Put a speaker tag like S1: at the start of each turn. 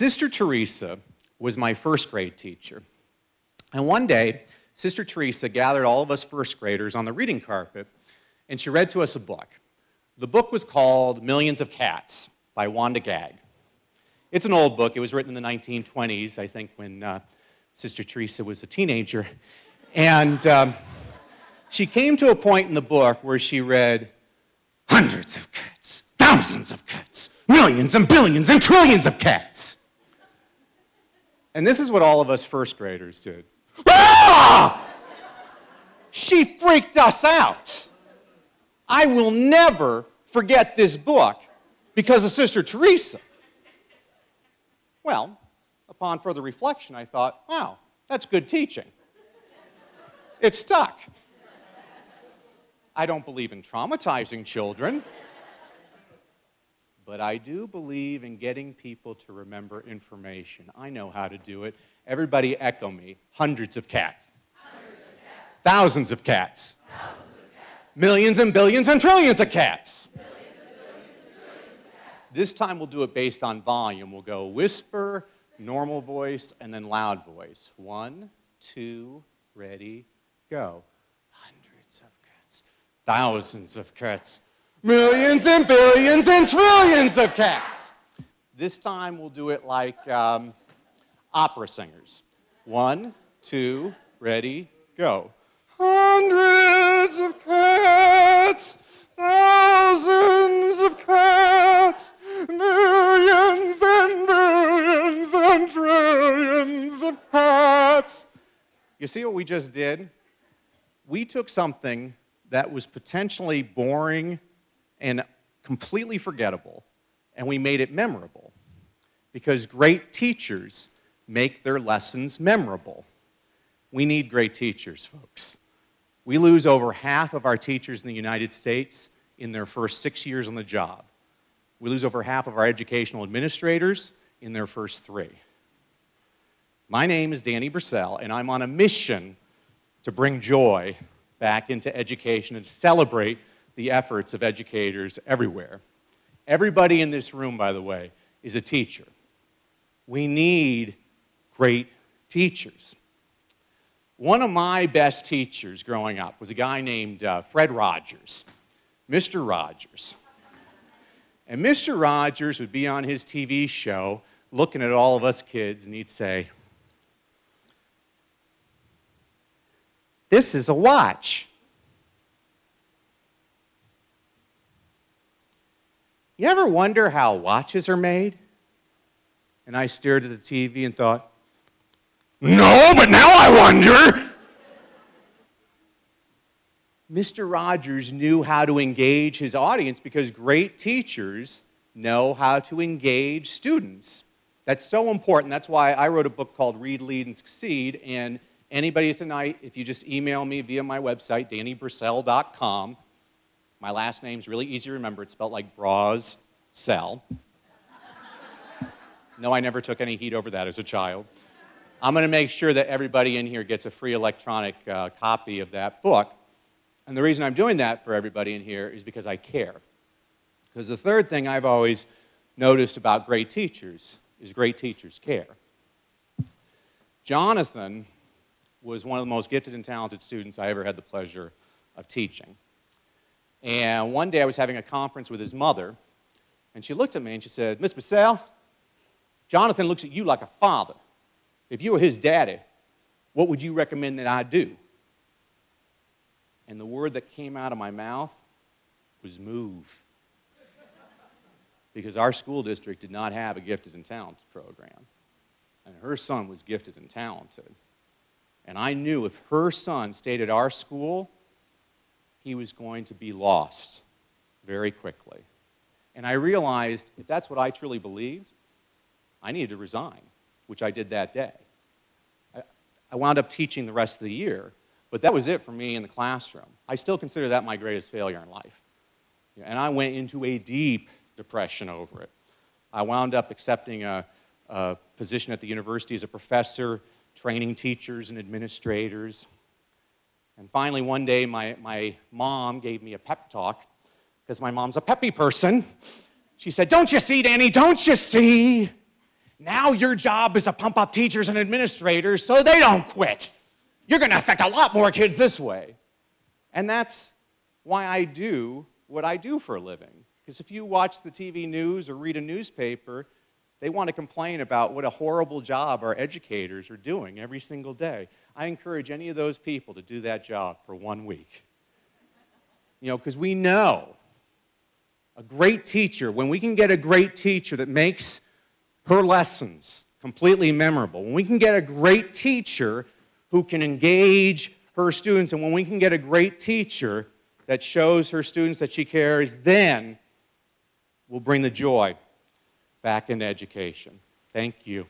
S1: Sister Teresa was my first grade teacher. And one day, Sister Teresa gathered all of us first graders on the reading carpet, and she read to us a book. The book was called Millions of Cats by Wanda Gag. It's an old book. It was written in the 1920s, I think, when Sister Teresa was a teenager. And she came to a point in the book where she read, hundreds of cats, thousands of cats, millions and billions and trillions of cats. And this is what all of us first graders did. Ah! She freaked us out. I will never forget this book because of Sister Teresa. Well, upon further reflection, I thought, wow, that's good teaching. It stuck. I don't believe in traumatizing children, but I do believe in getting people to remember information. I know how to do it. Everybody echo me. Hundreds of cats. Hundreds of cats. Thousands of cats. Thousands of cats. Millions and billions and trillions of cats. Millions and billions and trillions of cats. This time we'll do it based on volume. We'll go whisper, normal voice, and then loud voice. 1, 2, ready, go. Hundreds of cats. Thousands of cats. Millions and billions and trillions of cats. This time we'll do it like opera singers. 1, 2, ready, go. Hundreds of cats, thousands of cats, millions and billions and trillions of cats. You see what we just did? We took something that was potentially boring and completely forgettable, and we made it memorable. Because great teachers make their lessons memorable. We need great teachers, folks. We lose over half of our teachers in the United States in their first 6 years on the job. We lose over half of our educational administrators in their first 3. My name is Danny Brassell, and I'm on a mission to bring joy back into education and celebrate the efforts of educators everywhere. Everybody in this room, by the way, is a teacher. We need great teachers. One of my best teachers growing up was a guy named Fred Rogers, Mr. Rogers. And Mr. Rogers would be on his TV show looking at all of us kids, and he'd say, "This is a watch." You ever wonder how watches are made? And I stared at the TV and thought, no, but now I wonder. Mr. Rogers knew how to engage his audience because great teachers know how to engage students. That's so important. That's why I wrote a book called Read, Lead, and Succeed. And anybody tonight, if you just email me via my website, DannyBrassell.com, my last name's really easy to remember. It's spelled like Brassell. No, I never took any heat over that as a child. I'm going to make sure that everybody in here gets a free electronic copy of that book. And the reason I'm doing that for everybody in here is because I care. Because the third thing I've always noticed about great teachers is great teachers care. Jonathan was one of the most gifted and talented students I ever had the pleasure of teaching. And one day I was having a conference with his mother, and she looked at me and she said, "Miss Brassell, Jonathan looks at you like a father. If you were his daddy, what would you recommend that I do?" And the word that came out of my mouth was move. Because our school district did not have a gifted and talented program. And her son was gifted and talented. And I knew if her son stayed at our school, he was going to be lost very quickly. And I realized if that's what I truly believed, I needed to resign, which I did that day. I wound up teaching the rest of the year, but that was it for me in the classroom. I still consider that my greatest failure in life. And I went into a deep depression over it. I wound up accepting a position at the university as a professor, training teachers and administrators. And finally, one day, my mom gave me a pep talk, because my mom's a peppy person. She said, "Don't you see, Danny, don't you see? Now your job is to pump up teachers and administrators so they don't quit. You're going to affect a lot more kids this way. And that's why I do what I do for a living. Because if you watch the TV news or read a newspaper, they want to complain about what a horrible job our educators are doing every single day. I encourage any of those people to do that job for 1 week. You know, because we know a great teacher, when we can get a great teacher that makes her lessons completely memorable, when we can get a great teacher who can engage her students, and when we can get a great teacher that shows her students that she cares, then we'll bring the joy back into education. Thank you.